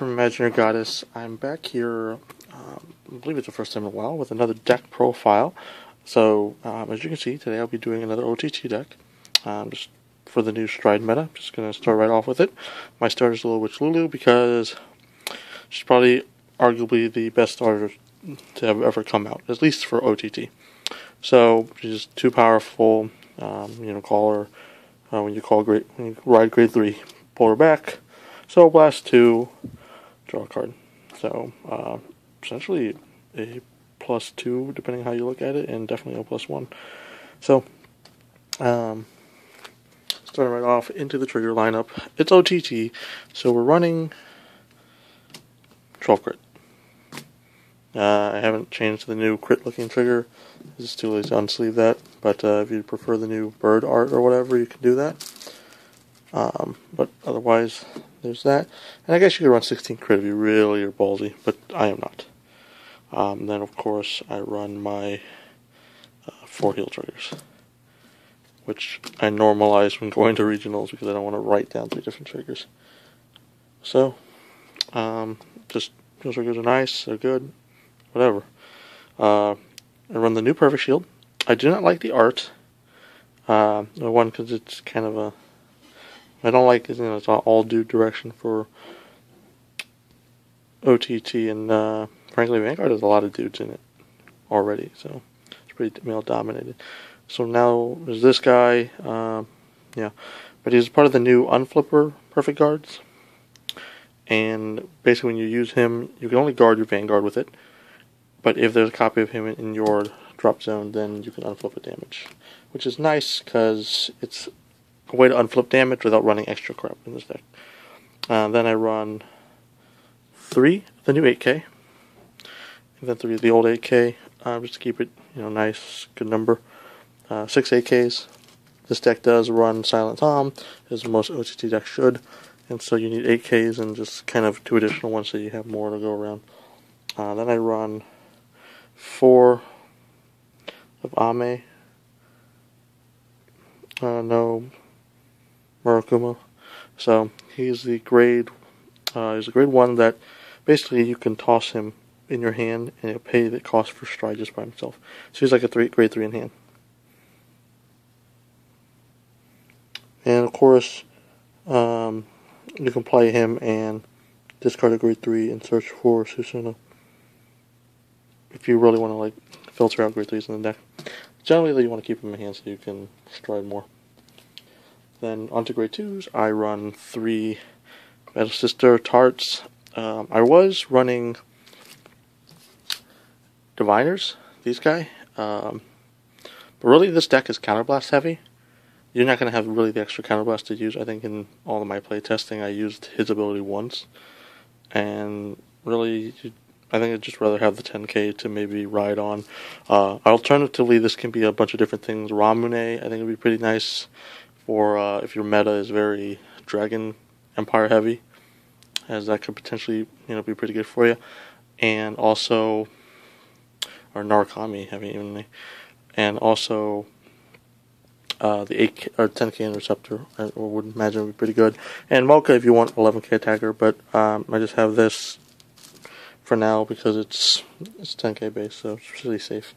from Imaginary Goddess. I'm back here, I believe it's the first time in a while, with another deck profile. So, as you can see, today I'll be doing another OTT deck, just for the new Stride meta. I'm just going to start right off with it. My starter is Little Witch Lulu because she's probably arguably the best starter to have ever come out, at least for OTT. So, she's too powerful, call her, when you ride grade 3, pull her back. So blast 2, draw a card. So essentially a +2 depending how you look at it, and definitely a +1. So starting right off into the trigger lineup. It's OTT, so we're running 12 crit. I haven't changed the new crit looking trigger. It's too lazy to unsleeve that, but if you prefer the new bird art or whatever, you can do that. But otherwise, there's that. And I guess you could run 16 crit if you really are ballsy, but I am not. Then, of course, I run my 4 heal triggers, which I normalize when going to regionals because I don't want to write down 3 different triggers. So, just heal triggers are nice, they're good, whatever. I run the new Perfect Shield. I do not like the art. One, because it's kind of a... I don't like it, it's all dude direction for OTT, and frankly, Vanguard has a lot of dudes in it already, so it's pretty male dominated. So now there's this guy, but he's part of the new Unflipper Perfect Guards, and basically when you use him, you can only guard your Vanguard with it, but if there's a copy of him in your drop zone, then you can unflip a damage, which is nice because it's a way to unflip damage without running extra crap in this deck. Then I run 3 of the new 8K, and then 3 of the old 8K, just to keep it nice, good number. 6 8Ks. This deck does run Silent Tom, as most OTT decks should, and so you need 8Ks and just kind of 2 additional ones so you have more to go around. Then I run 4 of Ame. No Murakuma. So he's the grade 1 that basically you can toss him in your hand and it'll pay the cost for Stride just by himself. So he's like a grade 3 in hand. And of course, you can play him and discard a grade 3 and search for Susanoo if you really want to filter out grade 3s in the deck. Generally, you want to keep him in hand so you can Stride more. Then onto grade 2s, I run 3 Metal Sister Tarts. I was running Diviners, these guys. But really this deck is Counterblast heavy. You're not going to have really the extra Counterblast to use. I think in all of my play testing I used his ability once. And really, I think I'd just rather have the 10k to maybe ride on. Alternatively, this can be a bunch of different things. Ramune, I think would be pretty nice for if your meta is very Dragon Empire heavy, as that could potentially be pretty good for you. And also, or Narukami heavy even, and also the 8K or 10k Interceptor I would imagine would be pretty good. And Mocha if you want 11k attacker, but I just have this for now because it's 10k base, so it's really safe.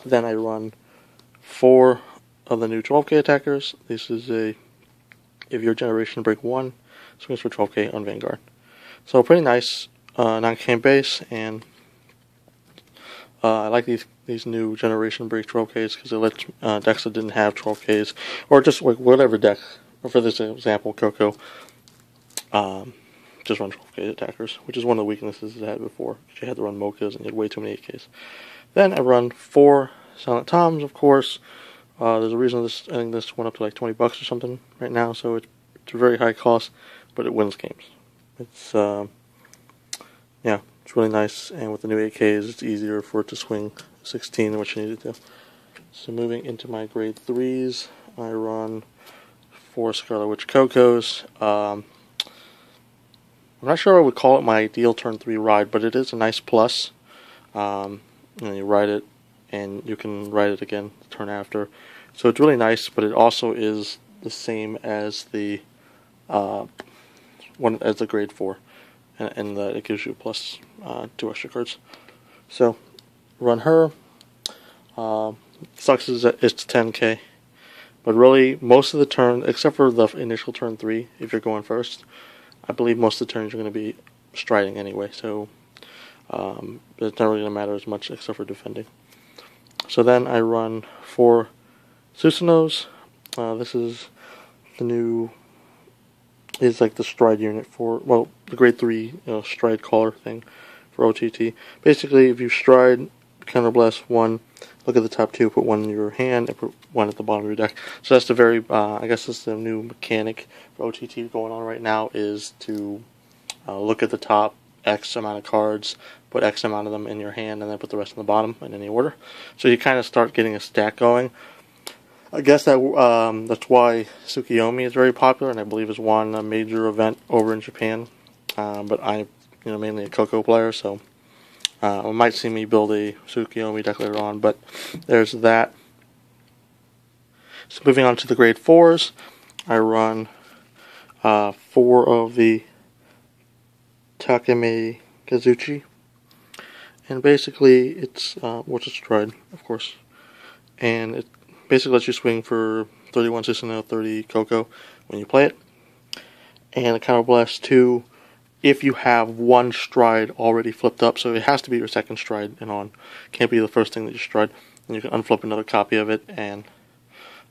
Then I run 4 of the new 12k attackers. This is if your generation break 1, swings for 12k on Vanguard. So pretty nice 9k base, and I like these new generation break 12ks because it lets decks that didn't have 12ks, or just like whatever deck, or for this example, CoCo, just run 12k attackers, which is one of the weaknesses it had before. You had to run Mochas and you had way too many 8ks. Then I run 4 Silent Toms, of course. There's a reason I think this went up to like $20 or something right now, so it's a very high cost, but it wins games. It's it's really nice, and with the new 8Ks, it's easier for it to swing 16 than what you need it to. So moving into my grade 3s, I run 4 Scarlet Witch CoCos. I'm not sure I would call it my ideal turn 3 ride, but it is a nice plus. You ride it, and you can ride it again the turn after. So it's really nice, but it also is the same as the grade 4. and it gives you plus 2 extra cards. So run her. Sucks is that it's 10k, but really most of the turn, except for the initial turn 3, if you're going first, I believe most of the turns are going to be striding anyway. So it's not really going to matter as much except for defending. So then I run 4 Susanoos. This is the new, is like the stride unit for, well, the grade 3 stride collar thing for OTT. Basically, if you stride, counterblast 1, look at the top 2, put 1 in your hand, and put 1 at the bottom of your deck. So that's the very, I guess that's the new mechanic for OTT going on right now, is to look at the top X amount of cards, put X amount of them in your hand, and then put the rest in the bottom in any order. So you kind of start getting a stack going. I guess that that's why Tsukiyomi is very popular, and I believe has won a major event over in Japan. But I'm mainly a CoCo player, so you might see me build a Tsukiyomi deck later on. But there's that. So moving on to the grade 4s, I run 4 of the Takeme Kazuchi, and basically it's what's a stride, of course, and it basically lets you swing for 31 Susanoo, 30 CoCo when you play it, and a counterblast 2 if you have 1 stride already flipped up, so it has to be your second stride and on, can't be the first thing that you stride, and you can unflip another copy of it, and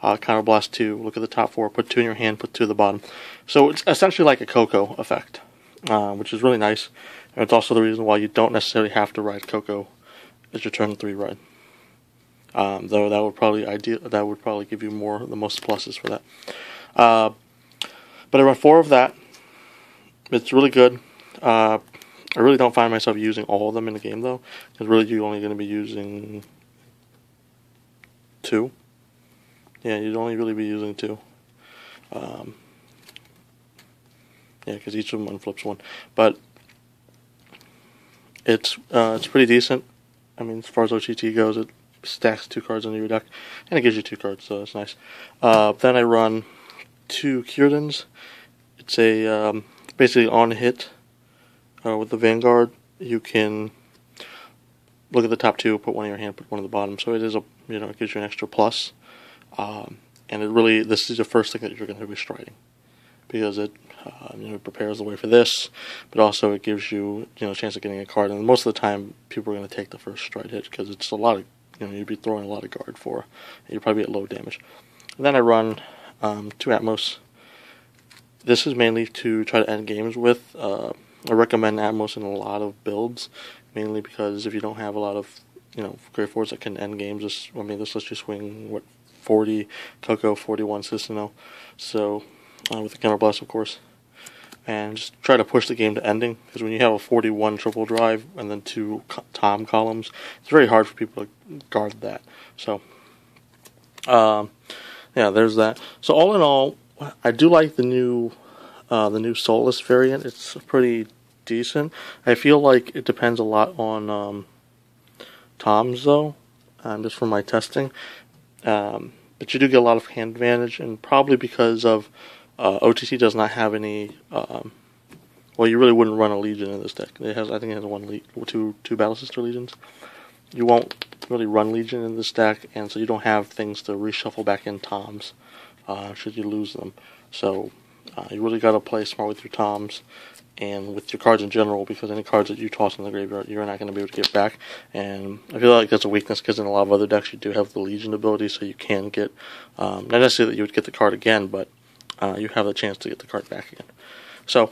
counterblast 2, look at the top 4, put 2 in your hand, put 2 at the bottom. So it's essentially like a CoCo effect, which is really nice, and it's also the reason why you don't necessarily have to ride CoCo as your turn 3 ride. Though that would probably give you the most pluses for that. But I run 4 of that. It's really good. I really don't find myself using all of them in the game though, because really you're only going to be using 2. Yeah, you'd only really be using 2. Yeah, because each of them unflips 1. But it's pretty decent. I mean, as far as OTT goes, it stacks 2 cards into your deck, and it gives you 2 cards, so it's nice. Then I run 2 Kyurdens. It's a basically on hit with the Vanguard. You can look at the top 2, put 1 in your hand, put 1 at the bottom. So it is it gives you an extra plus. And this is the first thing that you're going to be striding, because it prepares the way for this, but also it gives you a chance of getting a card. And most of the time, people are going to take the first stride hit because it's a lot of you'd be throwing a lot of guard for, and you're probably at low damage. And then I run 2 Atmos. This is mainly to try to end games with. I recommend Atmos in a lot of builds, mainly because if you don't have a lot of grade 4s that can end games, this lets you swing 40 CoCo, 41 Susanoo. So with the counterblast, of course, and just try to push the game to ending, because when you have a 41 triple drive and then 2 Tom columns, it's very hard for people to guard that. So yeah, there's that. So all in all, I do like the new Soulless variant. It's pretty decent. I feel like it depends a lot on Toms though, just from my testing. But you do get a lot of hand advantage, and probably because of OTC does not have any. Well, you really wouldn't run a Legion in this deck. I think it has two Battle Sister Legions. You won't really run Legion in this deck, and so you don't have things to reshuffle back in Toms should you lose them. So you really got to play smart with your Toms and with your cards in general, because any cards that you toss in the graveyard, you're not going to be able to get back. And I feel like that's a weakness, because in a lot of other decks you do have the Legion ability, so you can get, not necessarily that you would get the card again, but you have the chance to get the card back again. So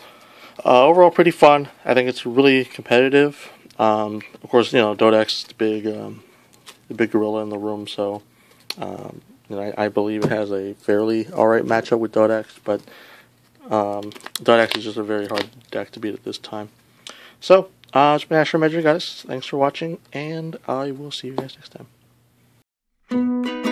overall, pretty fun. I think it's really competitive. Of course, Dodex, the big gorilla in the room, so I believe it has a fairly alright matchup with Dodex, but Dodex is just a very hard deck to beat at this time. So, it's been Asher Magic, guys. Thanks for watching, and I will see you guys next time.